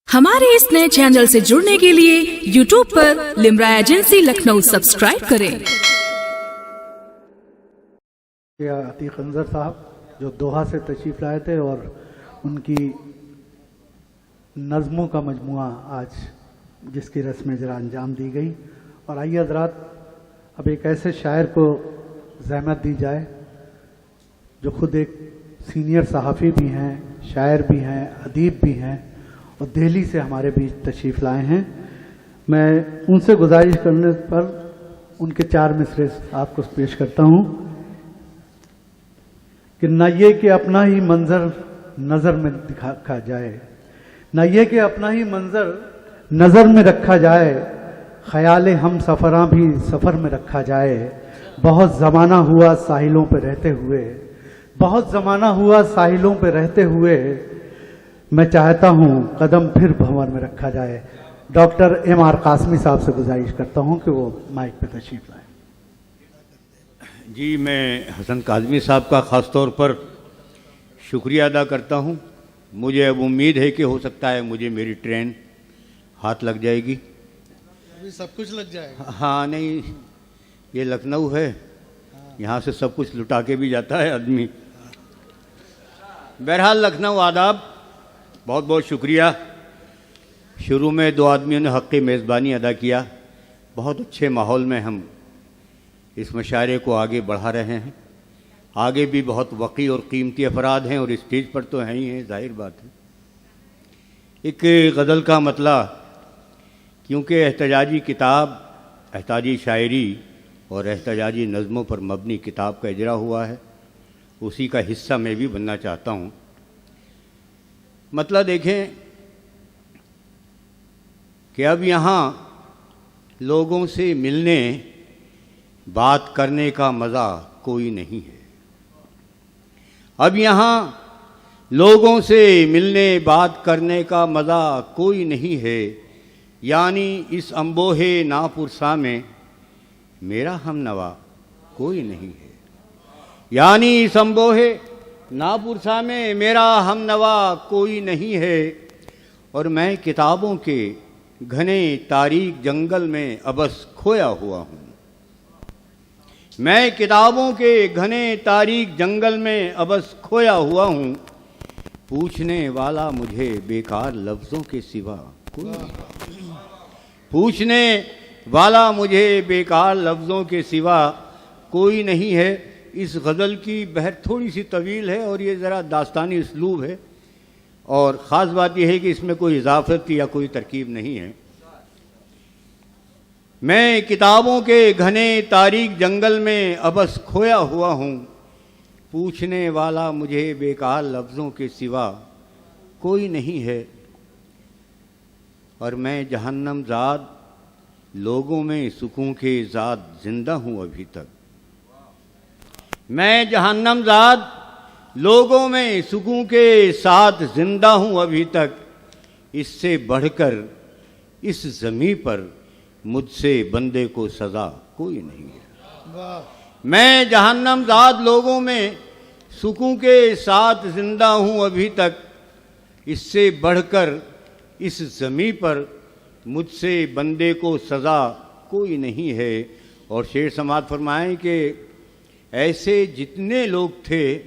हमारे इस नए चैनल से जुड़ने के लिए YouTube पर लिम्रा एजेंसी लखनऊ सब्सक्राइब करें। अतीक अंजर साहब जो दोहा से तशरीफ लाए थे और उनकी नज़मों का मजमुआ आज जिसकी रस्म इजरा अंजाम दी गई। और आइए हज़रात अब एक ऐसे शायर को ज़हमत दी जाए जो खुद एक सीनियर सहाफ़ी भी हैं, शायर भी हैं, अदीब भी हैं और दिल्ली से हमारे बीच तशरीफ़ लाए हैं। मैं उनसे गुजारिश करने पर उनके 4 मिसरे आपको पेश करता हूँ कि न ये कि अपना ही मंजर नज़र में दिखा जाए, न ये कि अपना ही मंजर नज़र में रखा जाए, ख्याल हम सफ़रां भी सफ़र में रखा जाए। बहुत ज़माना हुआ साहिलों पे रहते हुए, बहुत ज़माना हुआ साहिलों पे रहते हुए, मैं चाहता हूँ कदम फिर भंवर में रखा जाए। Doctor M.R. कासमी साहब से गुजारिश करता हूँ कि वो माइक पे तशरीफ़ लाएं। जी, मैं हसन काज़मी साहब का ख़ास तौर पर शुक्रिया अदा करता हूँ। मुझे अब उम्मीद है कि हो सकता है मुझे मेरी ट्रेन हाथ लग जाएगी। अभी सब कुछ लग जाएगा। हाँ, नहीं, ये लखनऊ है, यहाँ से सब कुछ लुटा के भी जाता है आदमी। बहरहाल लखनऊ आदाब, बहुत बहुत शुक्रिया। शुरू में 2 आदमियों ने हक़ मेज़बानी अदा किया। बहुत अच्छे माहौल में हम इस मुशायरे को आगे बढ़ा रहे हैं। आगे भी बहुत वक़ी और कीमती अफराद हैं और स्टेज पर तो हैं ही हैं, जाहिर बात है। एक गज़ल का मतला, क्योंकि एहतजाजी किताब, एहतजाजी शायरी और एहतजाजी नज़मों पर मबनी किताब का इजरा हुआ है, उसी का हिस्सा मैं भी बनना चाहता हूँ। मतलब देखें कि अब यहाँ लोगों से मिलने बात करने का मज़ा कोई नहीं है। अब यहाँ लोगों से मिलने बात करने का मज़ा कोई नहीं है, यानी इस अम्बोहे नापुरसा में मेरा हमनवा कोई नहीं है। यानी इस अम्बोहे नापुरसा में मेरा हमनवा कोई नहीं है, और मैं किताबों के घने तारीक जंगल में अबस खोया हुआ हूँ। मैं किताबों के घने तारीक जंगल में अबस खोया हुआ हूँ। पूछने वाला मुझे बेकार लफ्ज़ों के सिवा कोई नहीं। पूछने वाला मुझे बेकार लफ्ज़ों के सिवा कोई नहीं है। इस गज़ल की बहर थोड़ी सी तवील है और ये ज़रा दास्तानी उसलूब है, और ख़ास बात यह है कि इसमें कोई इजाफ़त या कोई तरकीब नहीं है। मैं किताबों के घने तारीक जंगल में अबस खोया हुआ हूँ। पूछने वाला मुझे बेकार लफ्ज़ों के सिवा कोई नहीं है, और मैं जहन्नम ज़ाद लोगों में सुकून के ज़ाद ज़िंदा हूँ अभी तक। मैं जहन्नम ज़ाद लोगों में सुकून के साथ ज़िंदा हूँ अभी तक। इससे बढ़कर इस ज़मीं पर मुझसे बंदे को सज़ा कोई नहीं है। मैं जहन्नम ज़ाद लोगों में सुकून के साथ ज़िंदा हूँ अभी तक। इससे बढ़कर इस ज़मीं पर मुझसे बंदे को सज़ा कोई नहीं है। और शेर समात फरमाएं कि ऐसे जितने लोग थे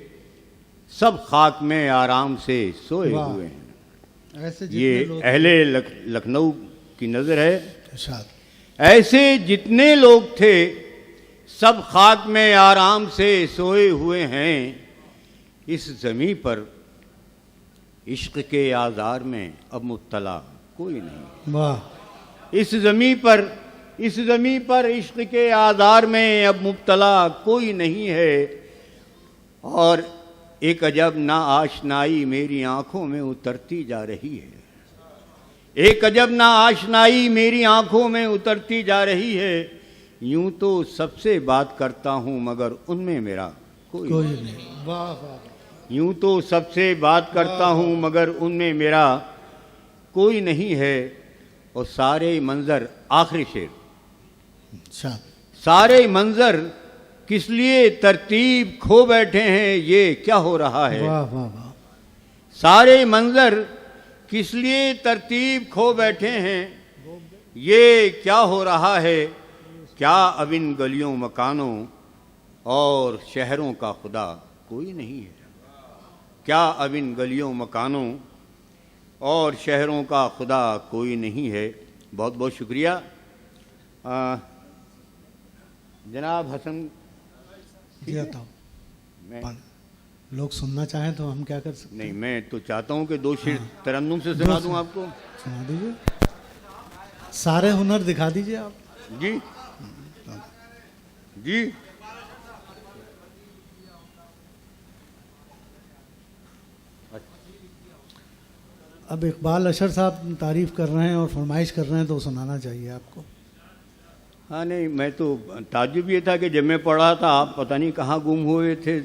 सब खाक में आराम से सोए हुए हैं। ऐसे ये अहले लखनऊ की नज़र है। इरशाद। ऐसे जितने लोग थे सब खाक में आराम से सोए हुए हैं। इस ज़मीं पर इश्क के आज़ार में अब मुब्तला कोई नहीं। वाह। इस ज़मीं पर इश्क के आज़ार में अब मुब्तला कोई नहीं है। और एक अजब ना आशनाई मेरी आंखों में उतरती जा रही है। एक अजब ना आशनाई मेरी आंखों में उतरती जा रही है। यूं तो सबसे बात करता हूँ मगर उनमें मेरा कोई नहीं। वाह वाह। यूं तो सबसे बात करता हूँ मगर उनमें मेरा कोई नहीं है। और सारे मंजर, आखिरी शेर, सारे मंजर किस लिए तरतीब खो बैठे हैं, ये क्या हो रहा है। वाह वाह वाह। सारे मंजर किस लिए तरतीब खो बैठे हैं, ये क्या हो रहा है, क्या अब इन गलियों मकानों और शहरों का खुदा कोई नहीं है। क्या अब इन गलियों मकानों और शहरों का खुदा कोई नहीं है। बहुत बहुत शुक्रिया। जनाब हसन जी आता मैं लोग सुनना चाहें तो हम क्या कर सकते नहीं, मैं तो चाहता हूं कि दो शेर तरन्नुम से सुना दूं आपको। सुना दीजिए, सारे हुनर दिखा दीजिए आप। जी जी अब इकबाल अशर साहब तारीफ कर रहे हैं और फरमाइश कर रहे हैं तो सुनाना चाहिए आपको। हाँ नहीं, मैं तो ताज्जुब ये था कि जब मैं पढ़ा था आप पता नहीं कहाँ गुम हुए थे,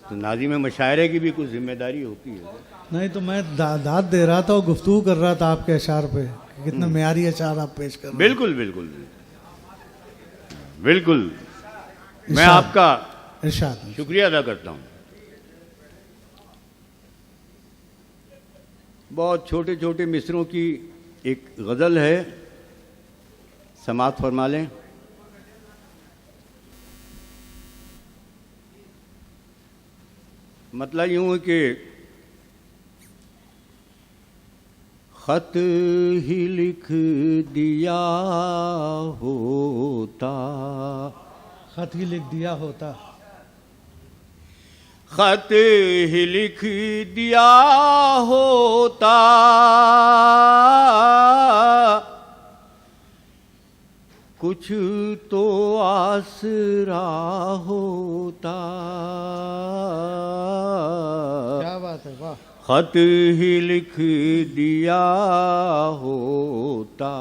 तो नाज़िम मशायरे की भी कुछ जिम्मेदारी होती है। नहीं तो मैं दाद दे रहा था और गुफ्तगू कर रहा था आपके अशार पे, कितना मेयारी अशार आप पेश कर रहे हैं। बिल्कुल बिल्कुल बिल्कुल, मैं आपका इरशाद शुक्रिया अदा करता हूँ। बहुत छोटे छोटे मिसरों की एक गज़ल है, समात फरमा लें। मतलब यूं है कि खत ही लिख दिया होता, खत ही लिख दिया होता, खत ही लिख दिया होता, कुछ तो आसरा होता। क्या बात है, वाह। खत ही लिख दिया होता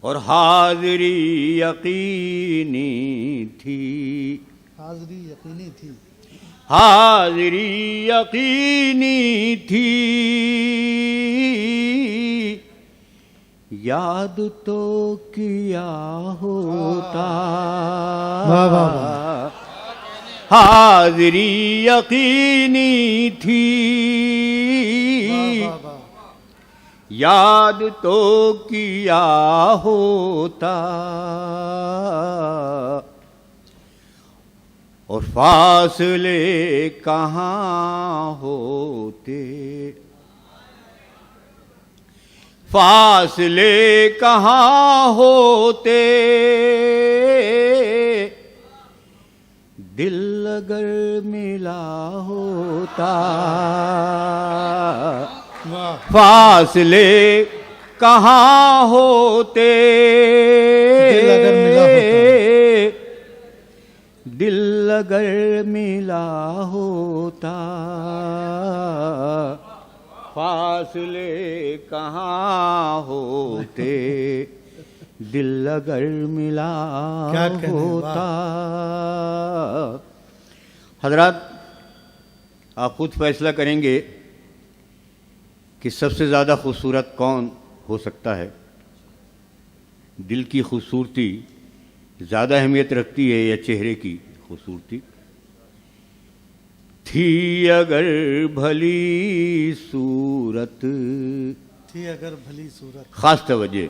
और हाज़िरी यकीनी थी, हाज़िरी यकीनी थी, हाज़िरी यकीनी थी, याद तो किया होता। वाह वाह वाह। हाज़िरी यकीनी थी, वाह वाह। याद तो किया होता और फासले कहाँ होते, फासले कहाँ होते, दिल अगर मिला होता। वाह। फासले कहाँ होते, दिल अगर मिला होता, दिल अगर मिला होता, फासले कहाँ होते, दिल अगर मिला क्या कहने, होता। हजरात आप खुद फैसला करेंगे कि सबसे ज़्यादा खूबसूरत कौन हो सकता है। दिल की खूबसूरती ज़्यादा अहमियत रखती है या चेहरे की खूबसूरती। थी अगर भली सूरत, थी अगर भली सूरत, खास तवज्जो,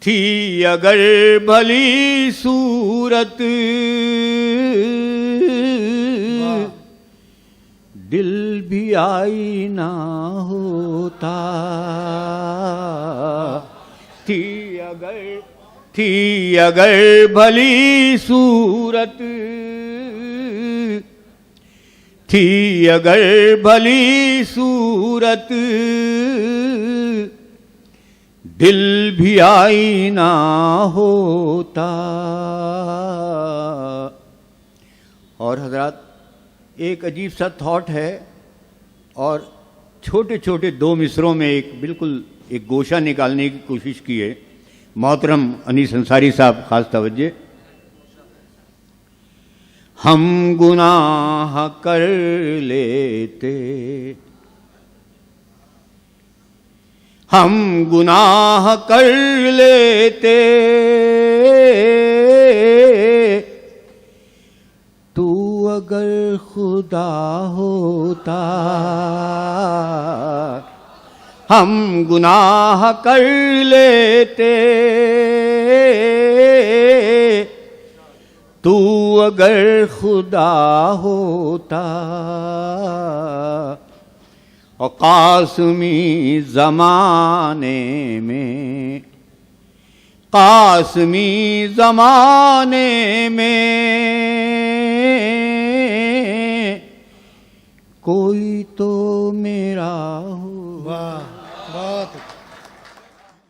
थी अगर भली सूरत, दिल भी आई ना होता। थी अगर भली सूरत, थी अगर भली सूरत, दिल भी आई ना होता। और हजरात एक अजीब सा थॉट है और छोटे छोटे दो मिसरों में एक बिल्कुल एक गोशा निकालने की कोशिश की है। मोहतरम अनीस अंसारी साहब खास तवज्जो। हम गुनाह कर लेते, हम गुनाह कर लेते, तू अगर खुदा होता हम गुनाह कर लेते, तू अगर खुदा होता और कासमी ज़माने में, कासमी ज़माने में कोई तो